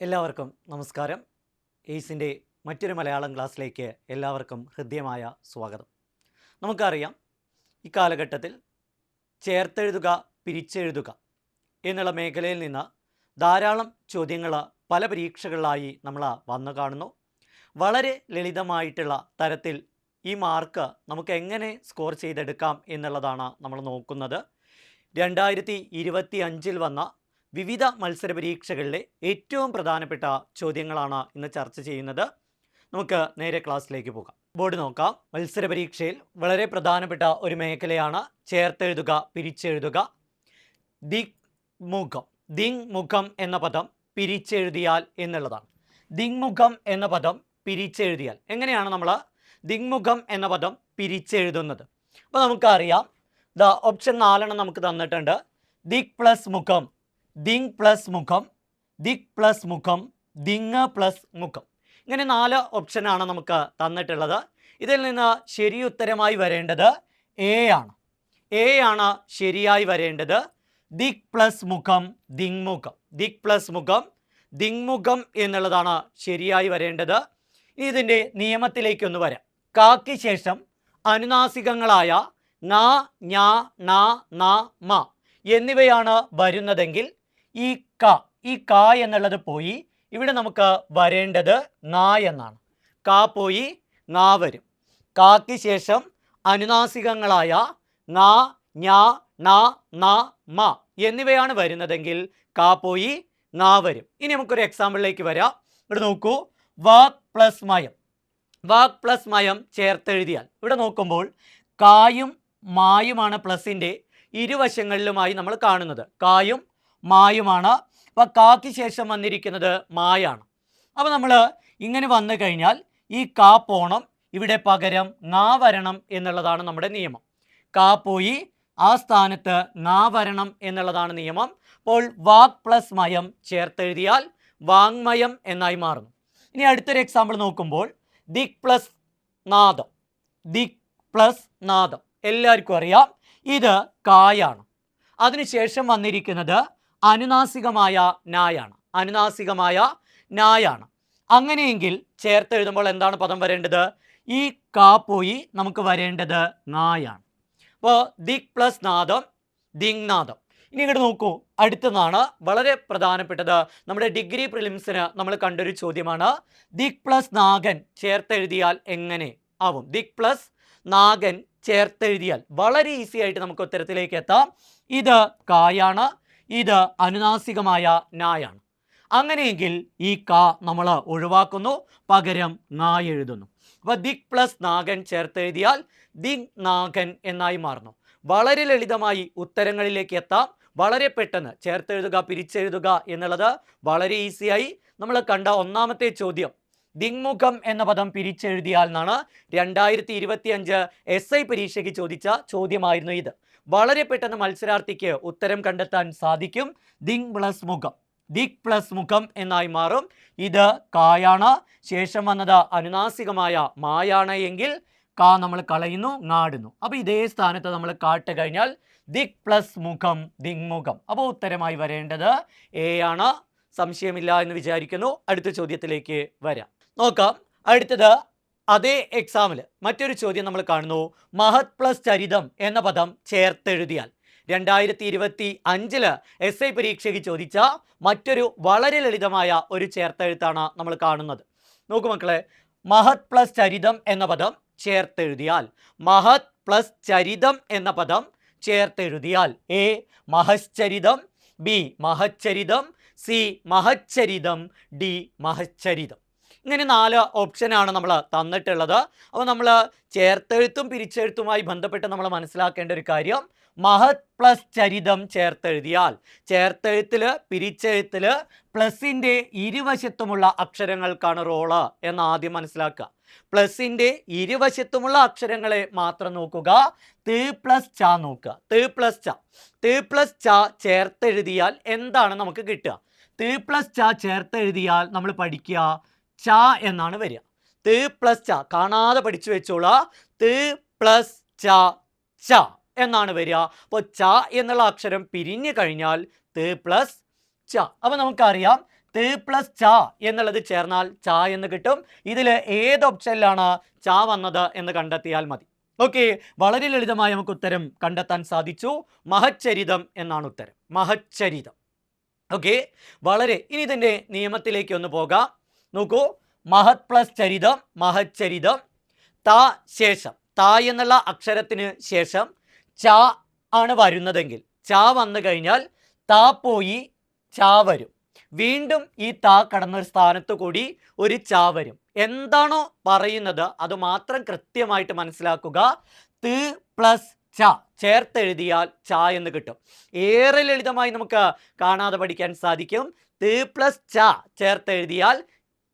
എല്ലാവർക്കും നമസ്കാരം. എയ്സിൻ്റെ മറ്റൊരു മലയാളം ക്ലാസ്സിലേക്ക് എല്ലാവർക്കും ഹൃദ്യമായ സ്വാഗതം. നമുക്കറിയാം, ഈ കാലഘട്ടത്തിൽ ചേർത്തെഴുതുക, പിരിച്ചെഴുതുക എന്നുള്ള മേഖലയിൽ നിന്ന് ധാരാളം ചോദ്യങ്ങൾ പല പരീക്ഷകളിലായി നമ്മൾ വന്നു കാണുന്നു. വളരെ ലളിതമായിട്ടുള്ള തരത്തിൽ ഈ മാർക്ക് നമുക്ക് എങ്ങനെ സ്കോർ ചെയ്തെടുക്കാം എന്നുള്ളതാണ് നമ്മൾ നോക്കുന്നത്. 2025 വന്ന വിവിധ മത്സര പരീക്ഷകളിലെ ഏറ്റവും പ്രധാനപ്പെട്ട ചോദ്യങ്ങളാണ് ഇന്ന് ചർച്ച ചെയ്യുന്നത്. നമുക്ക് നേരെ ക്ലാസ്സിലേക്ക് പോകാം. ബോർഡ് നോക്കാം. മത്സര പരീക്ഷയിൽ വളരെ പ്രധാനപ്പെട്ട ഒരു മേഖലയാണ് ചേർത്തെഴുതുക, പിരിച്ചെഴുതുക. ദിങ്മുഖം, ദിങ്മുഖം എന്ന പദം പിരിച്ചെഴുതിയാൽ എന്നുള്ളതാണ്. ദിങ്മുഖം എന്ന പദം പിരിച്ചെഴുതിയാൽ എങ്ങനെയാണ് നമ്മൾ ദിങ്മുഖം എന്ന പദം പിരിച്ചെഴുതുന്നത്? അപ്പോൾ നമുക്കറിയാം, ഓപ്ഷൻ 4 നമുക്ക് തന്നിട്ടുണ്ട്. ദിക് പ്ലസ് മുഖം, ദിങ് പ്ലസ് മുഖം, ദിക് പ്ലസ് മുഖം, ദിങ് പ്ലസ് മുഖം. ഇങ്ങനെ 4 ഓപ്ഷനാണ് നമുക്ക് തന്നിട്ടുള്ളത്. ഇതിൽ നിന്ന് ശരിയുത്തരമായി വരേണ്ടത് എ ആണ്. എ ആണ് ശരിയായി വരേണ്ടത്. ദിക് പ്ലസ് മുഖം, ദിങ്മുഖം, ദിക് പ്ലസ് മുഖം, ദിങ്മുഖം എന്നുള്ളതാണ് ശരിയായി വരേണ്ടത്. ഇതിൻ്റെ നിയമത്തിലേക്കൊന്ന് വരാം. കാക്ക് ശേഷം അനുനാസികങ്ങളായ ങ, ഞ, ണ, ന, മ എന്നിവയാണ് വരുന്നതെങ്കിൽ ഈ ക എന്നുള്ളത് പോയി ഇവിടെ നമുക്ക് വരേണ്ടത് ങ എന്നാണ്. ക പോയി ങ വരും. കാക്ക് ശേഷം അനുനാസികങ്ങളായ ങ, ഞ, ണ, ന, മ എന്നിവയാണ് വരുന്നതെങ്കിൽ ക പോയി ങ വരും. ഇനി നമുക്കൊരു എക്സാമ്പിളിലേക്ക് വരാം. ഇവിടെ നോക്കൂ, വാക് പ്ലസ് മയം, വാക് പ്ലസ് മയം ചേർത്തെഴുതിയാൽ ഇവിടെ നോക്കുമ്പോൾ കായും മായുമാണ് പ്ലസിൻ്റെ ഇരുവശങ്ങളിലുമായി നമ്മൾ കാണുന്നത്. കായും മായുമാണ്. അപ്പോൾ കാക്ക് ശേഷം വന്നിരിക്കുന്നത് മായാണ്. അപ്പോൾ നമ്മൾ ഇങ്ങനെ വന്നു കഴിഞ്ഞാൽ ഈ കാ പോണം, ഇവിടെ പകരം ങ വരണം എന്നുള്ളതാണ് നമ്മുടെ നിയമം. കാ പോയി ആ സ്ഥാനത്ത് ങ വരണം എന്നുള്ളതാണ് നിയമം. അപ്പോൾ വാക് പ്ലസ് മയം ചേർത്തെഴുതിയാൽ വാങ്മയം എന്നായി മാറുന്നു. ഇനി അടുത്തൊരു എക്സാമ്പിൾ നോക്കുമ്പോൾ ദിക് പ്ലസ് നാദം, ദിക് പ്ലസ് നാദം എല്ലാവർക്കും അറിയാം, ഇത് കായാണ്. അതിനുശേഷം വന്നിരിക്കുന്നത് അനുനാസികമായ നായാണ്, അനുനാസികമായ നായാണ്. അങ്ങനെയെങ്കിൽ ചേർത്തെഴുതുമ്പോൾ എന്താണ് പദം വരേണ്ടത്? ഈ കാ പോയി നമുക്ക് വരേണ്ടത് നായാണ്. അപ്പോൾ ദിക് പ്ലസ് നാദം, ദിങ്നാദം. ഇനി ഇങ്ങോട്ട് നോക്കൂ, അടുത്തതാണ് വളരെ പ്രധാനപ്പെട്ടത്. നമ്മുടെ ഡിഗ്രി പ്രിലിംസിന് നമ്മൾ കണ്ടൊരു ചോദ്യമാണ്. ദിക് പ്ലസ് നാഗൻ ചേർത്തെഴുതിയാൽ എങ്ങനെ ആവും? ദിക് പ്ലസ് നാഗൻ ചേർത്തെഴുതിയാൽ വളരെ ഈസി ആയിട്ട് നമുക്ക് ഉത്തരത്തിലേക്ക് എത്താം. ഇത് കായാണ്, ഇത് അനുനാസികമായ നായാണ്. അങ്ങനെയെങ്കിൽ ഈ കാ നമ്മൾ ഒഴിവാക്കുന്നു, പകരം ങ എഴുതുന്നു. അപ്പോൾ ദിക് പ്ലസ് നാഗൻ ചേർത്തെഴുതിയാൽ ദിങ് നാഗൻ എന്നായി മാറുന്നു. വളരെ ലളിതമായി ഉത്തരങ്ങളിലേക്ക് എത്താം. വളരെ പെട്ടെന്ന് ചേർത്തെഴുതുക, പിരിച്ചെഴുതുക എന്നുള്ളത് വളരെ ഈസിയായി നമ്മൾ കണ്ട ഒന്നാമത്തെ ചോദ്യം. ദിങ്മുഖം എന്ന പദം പിരിച്ചെഴുതിയാൽ എന്നാണ് 2025 SI പരീക്ഷയ്ക്ക് ചോദിച്ച ചോദ്യമായിരുന്നു ഇത്. വളരെ പെട്ടെന്ന് മത്സരാർത്ഥിക്ക് ഉത്തരം കണ്ടെത്താൻ സാധിക്കും. ദിങ് പ്ലസ് മുഖം, ദിക് പ്ലസ് മുഖം എന്നായി മാറും. ഇത് കായാണ്, ശേഷം വന്നത് അനുനാസികമായ മായാണ് എങ്കിൽ കാ നമ്മൾ കളയുന്നു, ങാടുന്നു. അപ്പോൾ ഇതേ സ്ഥാനത്ത് നമ്മൾ കാട്ട് കഴിഞ്ഞാൽ ദിക് പ്ലസ് മുഖം, ദിങ്മുഖം. അപ്പോൾ ഉത്തരമായി വരേണ്ടത് എ ആണ്. സംശയമില്ല എന്ന് വിചാരിക്കുന്നു. അടുത്ത ചോദ്യത്തിലേക്ക് വരാം. നോക്കാം. അടുത്തത് അതേ എക്സാമിൽ മറ്റൊരു ചോദ്യം നമ്മൾ കാണുന്നു. മഹത് പ്ലസ് ചരിതം എന്ന പദം ചേർത്തെഴുതിയാൽ 2025 SI പരീക്ഷയ്ക്ക് ചോദിച്ച മറ്റൊരു വളരെ ലളിതമായ ഒരു ചേർത്തെഴുത്താണ് നമ്മൾ കാണുന്നത്. നോക്കൂ മക്കളെ, മഹത് പ്ലസ് ചരിതം എന്ന പദം ചേർത്തെഴുതിയാൽ, മഹത് പ്ലസ് ചരിതം എന്ന പദം ചേർത്തെഴുതിയാൽ എ മഹശ്ചരിതം, ബി മഹച്ചരിതം, സി മഹച്ചരിതം, ഡി മഹച്ചരിതം. ഇങ്ങനെ 4 ഓപ്ഷനാണ് നമ്മൾ തന്നിട്ടുള്ളത്. അപ്പോൾ നമ്മൾ ചേർത്തെഴുത്തും പിരിച്ചെഴുത്തുമായി ബന്ധപ്പെട്ട് നമ്മൾ മനസ്സിലാക്കേണ്ട ഒരു കാര്യം, മഹത് പ്ലസ് ചരിതം ചേർത്തെഴുതിയാൽ ചേർത്തെഴുത്തിൽ പിരിച്ചെഴുത്തിൽ പ്ലസിൻ്റെ ഇരുവശത്തുമുള്ള അക്ഷരങ്ങൾക്കാണ് റോള് എന്ന് ആദ്യം മനസ്സിലാക്കുക. പ്ലസിൻ്റെ ഇരുവശത്തുമുള്ള അക്ഷരങ്ങളെ മാത്രം നോക്കുക. ത് പ്ലസ് ച നോക്കുക. ത് പ്ലസ് ച, ത് പ്ലസ് ച ചേർത്തെഴുതിയാൽ എന്താണ് നമുക്ക് കിട്ടുക? ത് പ്ലസ് ച ചേർത്തെഴുതിയാൽ നമ്മൾ പഠിക്കുക ച എന്നാണ് വരിക. ത് പ്ലസ് ച കാണാതെ പഠിച്ചു വെച്ചോളൂ. ത് പ്ലസ് ച, ച എന്നാണ് വരിക. അപ്പോൾ ച എന്നുള്ള അക്ഷരം പിരിഞ്ഞു കഴിഞ്ഞാൽ ത് പ്ലസ് ച. അപ്പോൾ നമുക്കറിയാം ത് പ്ലസ് ച എന്നുള്ളത് ചേർന്നാൽ ച എന്ന് കിട്ടും. ഇതിൽ ഏത് ഓപ്ഷനിലാണ് ച വന്നത് എന്ന് കണ്ടെത്തിയാൽ മതി. ഓക്കെ, വളരെ ലളിതമായി നമുക്ക് ഉത്തരം കണ്ടെത്താൻ സാധിച്ചു. മഹച്ചരിതം എന്നാണ് ഉത്തരം. മഹച്ചരിതം. ഓക്കെ, വളരെ. ഇനി ഇതിൻ്റെ നിയമത്തിലേക്ക് ഒന്ന് പോകാം. നോക്കൂ, മഹത് പ്ലസ് ചരിതം, മഹച്ചരിതം. ത ശേഷം, ത എന്നുള്ള അക്ഷരത്തിന് ശേഷം ച ആണ് വരുന്നതെങ്കിൽ, ച വന്നു കഴിഞ്ഞാൽ ത പോയി ച വരും. വീണ്ടും ഈ ത കടന്നൊരു സ്ഥാനത്ത് കൂടി ഒരു ച വരും. എന്താണോ പറയുന്നത് അത് മാത്രം കൃത്യമായിട്ട് മനസ്സിലാക്കുക. ത് പ്ലസ് ച ചേർത്തെഴുതിയാൽ ച എന്ന് കിട്ടും. ഏറെ ലളിതമായി നമുക്ക് കാണാതെ പഠിക്കാൻ സാധിക്കും. ത് പ്ലസ് ച ചേർത്തെഴുതിയാൽ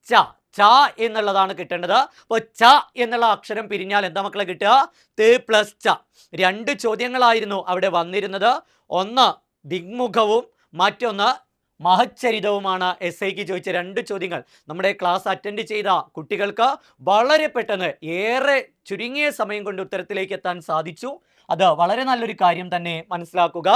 ച, ച എന്നുള്ളതാണ് കിട്ടേണ്ടത്. അപ്പോൾ ച എന്നുള്ള അക്ഷരം പിരിഞ്ഞാൽ എന്താ മക്കളെ കിട്ടുക? ത് പ്ലസ് ച. രണ്ട് ചോദ്യങ്ങളായിരുന്നു അവിടെ വന്നിരുന്നത്. ഒന്ന് ദിഗ്മുഖവും മറ്റൊന്ന് മഹച്ചരിതവുമാണ് എസ് ഐക്ക് ചോദിച്ച രണ്ട് ചോദ്യങ്ങൾ. നമ്മുടെ ക്ലാസ് അറ്റൻഡ് ചെയ്ത കുട്ടികൾക്ക് വളരെ പെട്ടെന്ന്, ഏറെ ചുരുങ്ങിയ സമയം കൊണ്ട് ഉത്തരത്തിലേക്ക് എത്താൻ സാധിച്ചു. അത് വളരെ നല്ലൊരു കാര്യം തന്നെ. മനസ്സിലാക്കുക,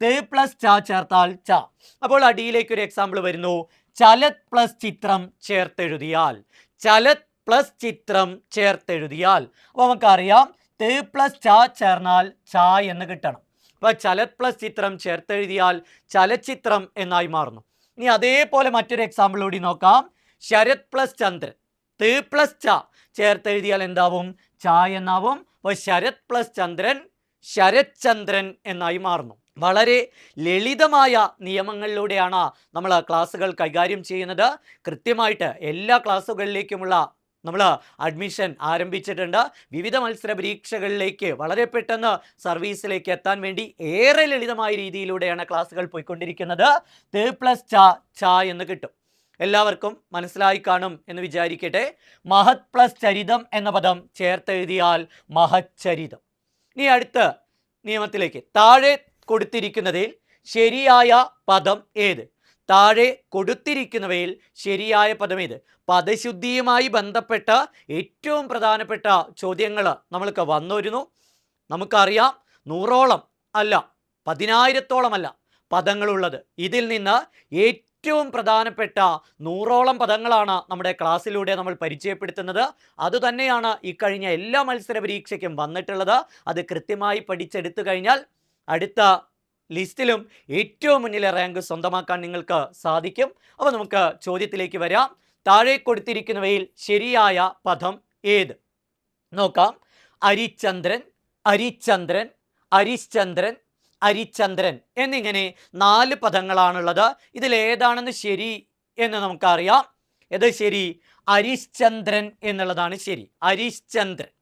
ത് പ്ലസ് ച ചേർത്താൽ ച. അപ്പോൾ അടിയിലേക്ക് ഒരു എക്സാമ്പിൾ വരുന്നു. ചലത് പ്ലസ് ചിത്രം ചേർത്തെഴുതിയാൽ, ചലത് പ്ലസ് ചിത്രം ചേർത്തെഴുതിയാൽ. അപ്പോൾ നമുക്കറിയാം ത് പ്ലസ് ച ചേർന്നാൽ ച എന്ന് കിട്ടണം. അപ്പോൾ ചലത് പ്ലസ് ചിത്രം ചേർത്തെഴുതിയാൽ ചലച്ചിത്രം എന്നായി മാറുന്നു. ഇനി അതേപോലെ മറ്റൊരു എക്സാമ്പിൾ കൂടി നോക്കാം. ശരത് പ്ലസ് ചന്ദ്രൻ, ത് പ്ലസ് ച ചേർത്തെഴുതിയാൽ എന്താവും? ച എന്നാവും. അപ്പോൾ ശരത് പ്ലസ് ചന്ദ്രൻ ശരത് ചന്ദ്രൻ എന്നായി മാറുന്നു. വളരെ ലളിതമായ നിയമങ്ങളിലൂടെയാണ് നമ്മൾ ക്ലാസ്സുകൾ കൈകാര്യം ചെയ്യുന്നത്. കൃത്യമായിട്ട് എല്ലാ ക്ലാസ്സുകളിലേക്കുമുള്ള നമ്മൾ അഡ്മിഷൻ ആരംഭിച്ചിട്ടുണ്ട്. വിവിധ മത്സര പരീക്ഷകളിലേക്ക് വളരെ പെട്ടെന്ന് സർവീസിലേക്ക് എത്താൻ വേണ്ടി ഏറെ ലളിതമായ രീതിയിലൂടെയാണ് ക്ലാസ്സുകൾ പോയിക്കൊണ്ടിരിക്കുന്നത്. ത് പ്ലസ് ച, ച എന്ന് കിട്ടും. എല്ലാവർക്കും മനസ്സിലായി കാണും എന്ന് വിചാരിക്കട്ടെ. മഹത് പ്ലസ് ചരിതം എന്ന പദം ചേർത്തെഴുതിയാൽ മഹച്ചരിതം. ഇനി അടുത്ത നിയമത്തിലേക്ക്. താഴെ കൊടുത്തിരിക്കുന്നതിൽ ശരിയായ പദം ഏത്? താഴെ കൊടുത്തിരിക്കുന്നവയിൽ ശരിയായ പദം ഏത്? പദശുദ്ധിയുമായി ബന്ധപ്പെട്ട ഏറ്റവും പ്രധാനപ്പെട്ട ചോദ്യങ്ങൾ നമ്മൾക്ക് വന്നിരുന്നു. നമുക്കറിയാം 100ഓളം അല്ല 10,000ഓളം അല്ല പദങ്ങളുള്ളത്. ഇതിൽ നിന്ന് ഏറ്റവും പ്രധാനപ്പെട്ട 100ഓളം പദങ്ങളാണ് നമ്മുടെ ക്ലാസ്സിലൂടെ നമ്മൾ പരിചയപ്പെടുത്തുന്നത്. അതുതന്നെയാണ് ഈ കഴിഞ്ഞ എല്ലാ മത്സര പരീക്ഷയ്ക്കും വന്നിട്ടുള്ളത്. അത് കൃത്യമായി പഠിച്ചെടുത്തു കഴിഞ്ഞാൽ അടുത്ത ലിസ്റ്റിലും ഏറ്റവും മുന്നിലെ റാങ്ക് സ്വന്തമാക്കാൻ നിങ്ങൾക്ക് സാധിക്കും. അപ്പോൾ നമുക്ക് ചോദ്യത്തിലേക്ക് വരാം. താഴെ കൊടുത്തിരിക്കുന്നവയിൽ ശരിയായ പദം ഏത്? നോക്കാം. അരിചന്ദ്രൻ, അരിചന്ദ്രൻ, അരിശ്ചന്ദ്രൻ, അരിചന്ദ്രൻ എന്നിങ്ങനെ 4 പദങ്ങളാണുള്ളത്. ഇതിലേതാണെന്ന് ശരി എന്ന് നമുക്കറിയാം. ഏത് ശരി? അരിശ്ചന്ദ്രൻ എന്നുള്ളതാണ് ശരി. അരിശ്ചന്ദ്രൻ.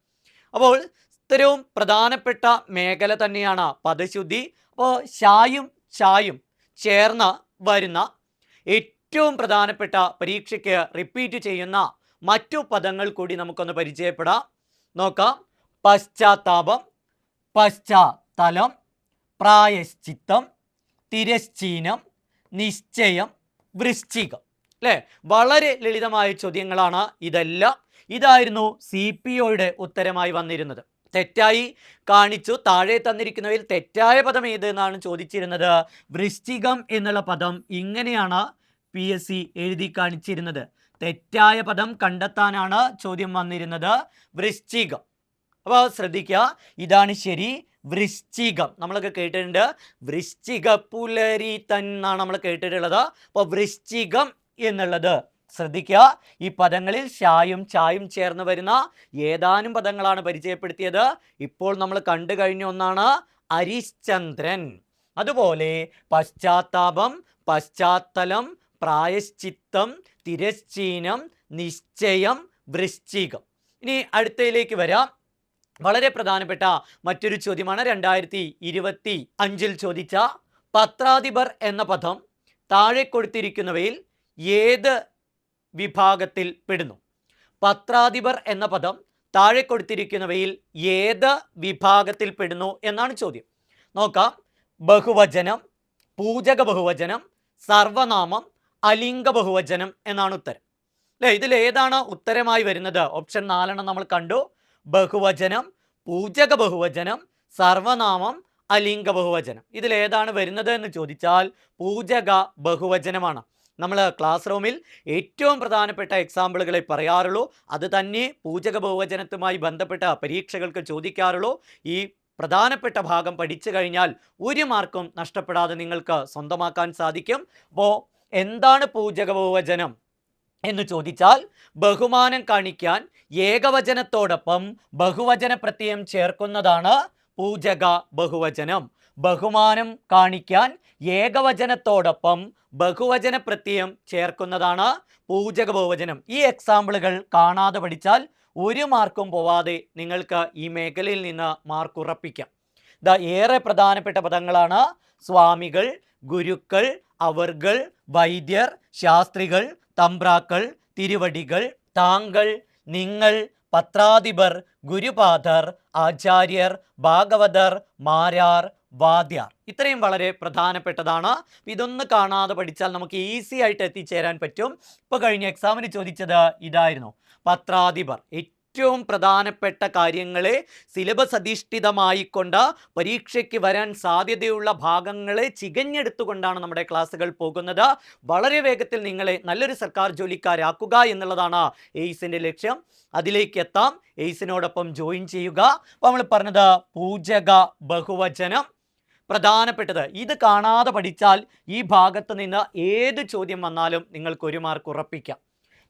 അപ്പോൾ ഇത്തരവും പ്രധാനപ്പെട്ട മേഖല തന്നെയാണ് പദശുദ്ധി. അപ്പോൾ ഷായും ഷായും ചേർന്ന് വരുന്ന ഏറ്റവും പ്രധാനപ്പെട്ട പരീക്ഷയ്ക്ക് റിപ്പീറ്റ് ചെയ്യുന്ന മറ്റു പദങ്ങൾ കൂടി നമുക്കൊന്ന് പരിചയപ്പെടാം. നോക്കാം. പശ്ചാത്താപം, പശ്ചാത്തലം, പ്രായശ്ചിത്തം, തിരശ്ചീനം, നിശ്ചയം, വൃശ്ചികം. അല്ലേ? വളരെ ലളിതമായ ചോദ്യങ്ങളാണ് ഇതെല്ലാം. ഇതായിരുന്നു CPOയുടെ ഉത്തരമായി വന്നിരുന്നത്. തെറ്റായി കാണിച്ചു. താഴെ തന്നിരിക്കുന്നവയിൽ തെറ്റായ പദം ഏത് എന്നാണ് ചോദിച്ചിരുന്നത്. വൃശ്ചികം എന്നുള്ള പദം ഇങ്ങനെയാണ് PSC എഴുതി കാണിച്ചിരുന്നത്. തെറ്റായ പദം കണ്ടെത്താനാണ് ചോദ്യം വന്നിരുന്നത്. വൃശ്ചികം. അപ്പോൾ ശ്രദ്ധിക്കുക, ഇതാണ് ശരി. വൃശ്ചികം നമ്മളൊക്കെ കേട്ടിട്ടുണ്ട്. വൃശ്ചിക പുലരി തന്നാണ് നമ്മൾ കേട്ടിട്ടുള്ളത്. അപ്പോൾ വൃശ്ചികം എന്നുള്ളത് ശ്രദ്ധിക്കുക. ഈ പദങ്ങളിൽ ഷായും ചായും ചേർന്ന് വരുന്ന ഏതാനും പദങ്ങളാണ് പരിചയപ്പെടുത്തിയത്. ഇപ്പോൾ നമ്മൾ കണ്ടു കഴിഞ്ഞ ഒന്നാണ് അരിശ്ചന്ദ്രൻ. അതുപോലെ പശ്ചാത്താപം, പശ്ചാത്തലം, പ്രായശ്ചിത്തം, തിരശ്ചീനം, നിശ്ചയം, വൃശ്ചികം. ഇനി അടുത്തയിലേക്ക് വരാം. വളരെ പ്രധാനപ്പെട്ട മറ്റൊരു ചോദ്യമാണ് 2025 ചോദിച്ച പത്രാധിപർ എന്ന പദം താഴെ കൊടുത്തിരിക്കുന്നവയിൽ ഏത് വിഭാഗത്തിൽ പെടുന്നു? പത്രാധിപർ എന്ന പദം താഴെ കൊടുത്തിരിക്കുന്നവയിൽ ഏത് വിഭാഗത്തിൽ പെടുന്നു എന്നാണ് ചോദ്യം. നോക്കാം. ബഹുവചനം, പൂജക ബഹുവചനം, സർവനാമം, അലിംഗ ബഹുവചനം എന്നാണ് ഉത്തരം. അല്ലേ? ഇതിൽ ഏതാണ് ഉത്തരമായി വരുന്നത്? ഓപ്ഷൻ 4 നമ്മൾ കണ്ടു. ബഹുവചനം, പൂജക ബഹുവചനം, സർവനാമം, അലിംഗ ബഹുവചനം. ഇതിലേതാണ് വരുന്നത് എന്ന് ചോദിച്ചാൽ പൂജക ബഹുവചനമാണ്. നമ്മൾ ക്ലാസ് റൂമിൽ ഏറ്റവും പ്രധാനപ്പെട്ട എക്സാമ്പിളുകളെ പറയാറുള്ളൂ. അത് തന്നെ പൂജക ബഹുവചനത്തുമായി ബന്ധപ്പെട്ട പരീക്ഷകൾക്ക് ചോദിക്കാറുള്ളൂ. ഈ പ്രധാനപ്പെട്ട ഭാഗം പഠിച്ചു കഴിഞ്ഞാൽ ഒരു മാർക്കും നഷ്ടപ്പെടാതെ നിങ്ങൾക്ക് സ്വന്തമാക്കാൻ സാധിക്കും. അപ്പോൾ എന്താണ് പൂജക ബഹുവചനം എന്ന് ചോദിച്ചാൽ, ബഹുമാനം കാണിക്കാൻ ഏകവചനത്തോടൊപ്പം ബഹുവചന പ്രത്യയം ചേർക്കുന്നതാണ് പൂജക ബഹുവചനം. ബഹുമാനം കാണിക്കാൻ ഏകവചനത്തോടൊപ്പം ബഹുവചന പ്രത്യയം ചേർക്കുന്നതാണ് പൂജക ബഹുവചനം. ഈ എക്സാമ്പിളുകൾ കാണാതെ പഠിച്ചാൽ ഒരു മാർക്കും പോവാതെ നിങ്ങൾക്ക് ഈ മേഖലയിൽ നിന്ന് മാർക്ക് ഉറപ്പിക്കാം. ഏറെ പ്രധാനപ്പെട്ട പദങ്ങളാണ് സ്വാമികൾ, ഗുരുക്കൾ, അവർകൾ, വൈദ്യർ, ശാസ്ത്രികൾ, തമ്പ്രാക്കൾ, തിരുവടികൾ, താങ്കൾ, നിങ്ങൾ, പത്രാധിപർ, ഗുരുപാദർ, ആചാര്യർ, ഭാഗവതർ, മാരാർ, വാദ്യാർ. ഇത്രയും വളരെ പ്രധാനപ്പെട്ടതാണ്. ഇതൊന്ന് കാണാതെ പഠിച്ചാൽ നമുക്ക് ഈസി ആയിട്ട് എത്തിച്ചേരാൻ പറ്റും. ഇപ്പോൾ കഴിഞ്ഞ എക്സാമിന് ചോദിച്ചത് ഇതായിരുന്നു, പത്രാധിപർ. ഏറ്റവും പ്രധാനപ്പെട്ട കാര്യങ്ങളെ സിലബസ് അധിഷ്ഠിതമായിക്കൊണ്ട് പരീക്ഷയ്ക്ക് വരാൻ സാധ്യതയുള്ള ഭാഗങ്ങളെ ചികഞ്ഞെടുത്തുകൊണ്ടാണ് നമ്മുടെ ക്ലാസ്സുകൾ പോകുന്നത്. വളരെ വേഗത്തിൽ നിങ്ങളെ നല്ലൊരു സർക്കാർ ജോലിക്കാരാക്കുക എന്നുള്ളതാണ് എയ്സിൻ്റെ ലക്ഷ്യം. അതിലേക്ക് എത്താം. എയ്സിനോടൊപ്പം ജോയിൻ ചെയ്യുക. അപ്പോൾ നമ്മൾ പറഞ്ഞത് പൂജക ബഹുവചനം പ്രധാനപ്പെട്ടത്. ഇത് കാണാതെ പഠിച്ചാൽ ഈ ഭാഗത്ത് നിന്ന് ഏത് ചോദ്യം വന്നാലും നിങ്ങൾക്ക് ഒരു മാർക്ക് ഉറപ്പിക്കാം.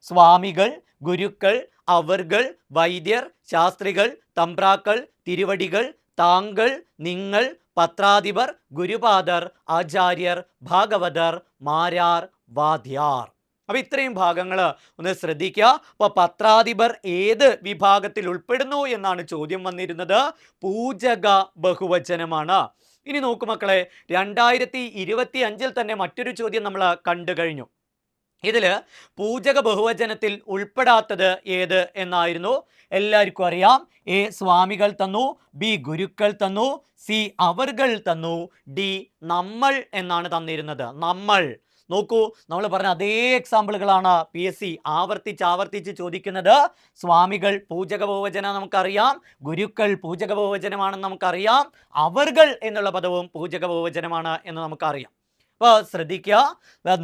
സ്വാമികൾ, ഗുരുക്കൾ, അവർകൾ, വൈദ്യർ, ശാസ്ത്രികൾ, തമ്പ്രാക്കൾ, തിരുവടികൾ, താങ്കൾ, നിങ്ങൾ, പത്രാധിപർ, ഗുരുപാദർ, ആചാര്യർ, ഭാഗവതർ, മാരാർ, വാദ്യാർ. അപ്പോൾ ഇത്രയും ഭാഗങ്ങൾ ഒന്ന് ശ്രദ്ധിക്കുക. അപ്പോൾ പത്രാധിപർ ഏത് വിഭാഗത്തിൽ ഉൾപ്പെടുന്നു എന്നാണ് ചോദ്യം വന്നിരുന്നത്. പൂജക ബഹുവചനമാണ്. ഇനി നോക്കൂ മക്കളെ, 2025 തന്നെ മറ്റൊരു ചോദ്യം നമ്മൾ കണ്ടു കഴിഞ്ഞു. ഇതിൽ പൂജക ബഹുവചനത്തിൽ ഉൾപ്പെടാത്തത് ഏത് എന്നായിരുന്നു. എല്ലാവർക്കും അറിയാം. എ സ്വാമികൾ തന്നു, ബി ഗുരുക്കൾ തന്നു, സി അവർകൾ തന്നു, ഡി നമ്മൾ എന്നാണ് തന്നിരുന്നത്. നമ്മൾ നോക്കൂ, നമ്മൾ പറഞ്ഞ അതേ എക്സാമ്പിളുകളാണ് PSC ആവർത്തിച്ച് ചോദിക്കുന്നത്. സ്വാമികൾ പൂജക ബഹുവചനം നമുക്കറിയാം, ഗുരുക്കൾ പൂജക ബഹുവചനമാണെന്ന് നമുക്കറിയാം, അവർകൾ എന്നുള്ള പദവും പൂജക ബഹുവചനമാണ് എന്ന് നമുക്കറിയാം. അപ്പോൾ ശ്രദ്ധിക്കുക,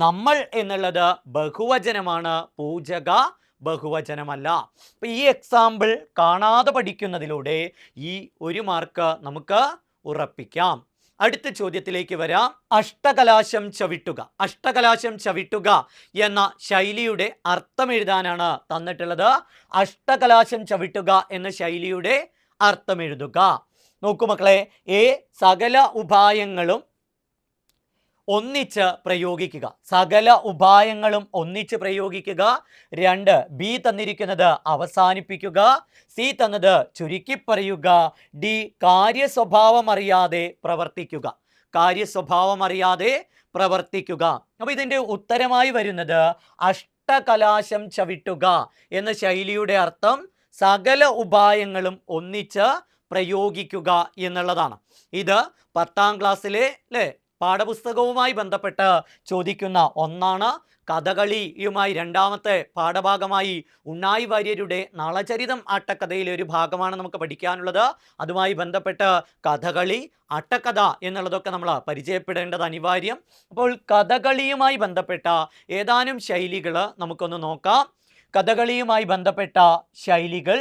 നമ്മൾ എന്നുള്ളത് ബഹുവചനമാണ്, പൂജക ബഹുവചനമല്ല. അപ്പോൾ ഈ എക്സാമ്പിൾ കാണാതെ പഠിക്കുന്നതിലൂടെ ഈ ഒരു മാർക്ക് നമുക്ക് ഉറപ്പിക്കാം. അടുത്ത ചോദ്യത്തിലേക്ക് വരാം. അഷ്ടകലാശം ചവിട്ടുക. അഷ്ടകലാശം ചവിട്ടുക എന്ന ശൈലിയുടെ അർത്ഥം എഴുതാനാണ് തന്നിട്ടുള്ളത്. അഷ്ടകലാശം ചവിട്ടുക എന്ന ശൈലിയുടെ അർത്ഥം എഴുതുക. നോക്കൂ മക്കളെ, എ സകല ഉപായങ്ങളും ഒന്നിച്ച് പ്രയോഗിക്കുക. സകല ഉപായങ്ങളും ഒന്നിച്ച് പ്രയോഗിക്കുക. 2 ബി തന്നിരിക്കുന്നത് അവസാനിപ്പിക്കുക. സി തന്നത് ചുരുക്കി പറയുക. ഡി കാര്യസ്വഭാവം അറിയാതെ പ്രവർത്തിക്കുക. കാര്യസ്വഭാവം അറിയാതെ പ്രവർത്തിക്കുക. അപ്പോൾ ഇതിൻ്റെ ഉത്തരമായി വരുന്നത് അഷ്ടകലാശം ചവിട്ടുക എന്ന ശൈലിയുടെ അർത്ഥം സകല ഉപായങ്ങളും ഒന്നിച്ച് പ്രയോഗിക്കുക എന്നുള്ളതാണ്. ഇത് 10ാം ക്ലാസ്സിലെ പാഠപുസ്തകവുമായി ബന്ധപ്പെട്ട് ചോദിക്കുന്ന ഒന്നാണ്. കഥകളിയുമായി രണ്ടാമത്തെ പാഠഭാഗമായി ഉണ്ണായി വാര്യരുടെ നളചരിതം ആട്ടക്കഥയിലെ ഒരു ഭാഗമാണ് നമുക്ക് പഠിക്കാനുള്ളത്. അതുമായി ബന്ധപ്പെട്ട് കഥകളി, ആട്ടക്കഥ എന്നുള്ളതൊക്കെ നമ്മൾ പരിചയപ്പെടേണ്ടത് അനിവാര്യം. അപ്പോൾ കഥകളിയുമായി ബന്ധപ്പെട്ട ഏതാനും ശൈലികൾ നമുക്കൊന്ന് നോക്കാം. കഥകളിയുമായി ബന്ധപ്പെട്ട ശൈലികൾ: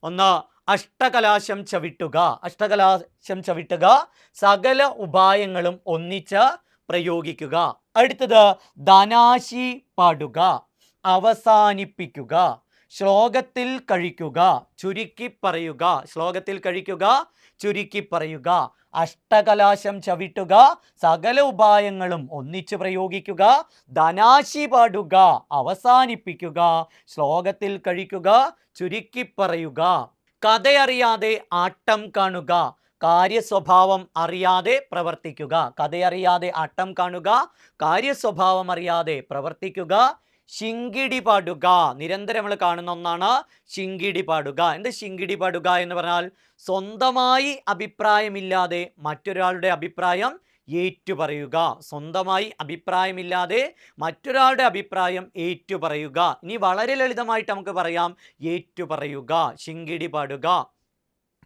ഒന്ന്, അഷ്ടകലാശം ചവിട്ടുക. അഷ്ടകലാശം ചവിട്ടുക, സകല ഉപായങ്ങളും ഒന്നിച്ച് പ്രയോഗിക്കുക. അടുത്തത് ധനാശി പാടുക, അവസാനിപ്പിക്കുക, ശ്ലോകത്തിൽ കഴിക്കുക, ചുരുക്കി പറയുക. ശ്ലോകത്തിൽ കഴിക്കുക, ചുരുക്കി പറയുക. അഷ്ടകലാശം ചവിട്ടുക, സകല ഉപായങ്ങളും ഒന്നിച്ച് പ്രയോഗിക്കുക, ധനാശി പാടുക, അവസാനിപ്പിക്കുക, ശ്ലോകത്തിൽ കഴിക്കുക, ചുരുക്കി പറയുക. കഥയറിയാതെ ആട്ടം കാണുക, കാര്യസ്വഭാവം അറിയാതെ പ്രവർത്തിക്കുക. കഥയറിയാതെ ആട്ടം കാണുക, കാര്യസ്വഭാവം അറിയാതെ പ്രവർത്തിക്കുക. ശിങ്കിടി പാടുക, നിരന്തരം നമ്മൾ കാണുന്ന ഒന്നാണ് ശിങ്കിടി പാടുക. എന്ത് ശിങ്കിടി പാടുക എന്ന് പറഞ്ഞാൽ സ്വന്തമായി അഭിപ്രായമില്ലാതെ മറ്റൊരാളുടെ അഭിപ്രായം ഏറ്റുപറയുക. സ്വന്തമായി അഭിപ്രായമില്ലാതെ മറ്റൊരാളുടെ അഭിപ്രായം ഏറ്റുപറയുക. ഇനി വളരെ ലളിതമായിട്ട് നമുക്ക് പറയാം, ഏറ്റുപറയുക, ശിങ്കിടി പാടുക.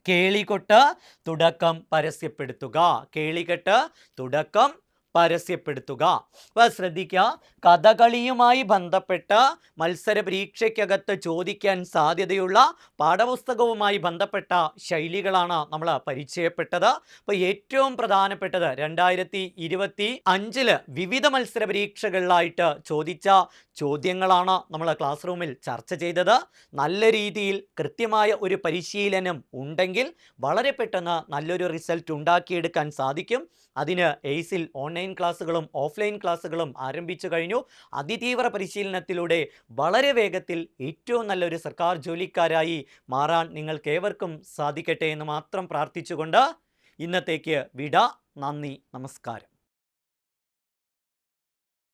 കേളികൊട്ട് തുടക്കം പരസ്യപ്പെടുത്തുക. കേളികെട്ട് തുടക്കം പരസ്യപ്പെടുത്തുക. അപ്പോൾ ശ്രദ്ധിക്കുക, കഥകളിയുമായി ബന്ധപ്പെട്ട് മത്സര പരീക്ഷയ്ക്കകത്ത് ചോദിക്കാൻ സാധ്യതയുള്ള പാഠപുസ്തകവുമായി ബന്ധപ്പെട്ട ശൈലികളാണ് നമ്മൾ പരിചയപ്പെട്ടത്. അപ്പോൾ ഏറ്റവും പ്രധാനപ്പെട്ടത് 2025 വിവിധ മത്സര പരീക്ഷകളിലായിട്ട് ചോദിച്ച ചോദ്യങ്ങളാണ് നമ്മൾ ക്ലാസ് റൂമിൽ ചർച്ച ചെയ്തത്. നല്ല രീതിയിൽ കൃത്യമായ ഒരു പരിശീലനം ഉണ്ടെങ്കിൽ വളരെ പെട്ടെന്ന് നല്ലൊരു റിസൾട്ട് ഉണ്ടാക്കിയെടുക്കാൻ സാധിക്കും. അതിന് എയ്സിൽ ഓൺലൈൻ ക്ലാസ്സുകളും ഓഫ്ലൈൻ ക്ലാസ്സുകളും ആരംഭിച്ചു കഴിഞ്ഞു. അതിതീവ്ര പരിശീലനത്തിലൂടെ വളരെ വേഗത്തിൽ ഏറ്റവും നല്ലൊരു സർക്കാർ ജോലിക്കാരായി മാറാൻ നിങ്ങൾക്കേവർക്കും സാധിക്കട്ടെ എന്ന് മാത്രം പ്രാർത്ഥിച്ചുകൊണ്ട് ഇന്നത്തേക്ക് വിട. നന്ദി, നമസ്കാരം.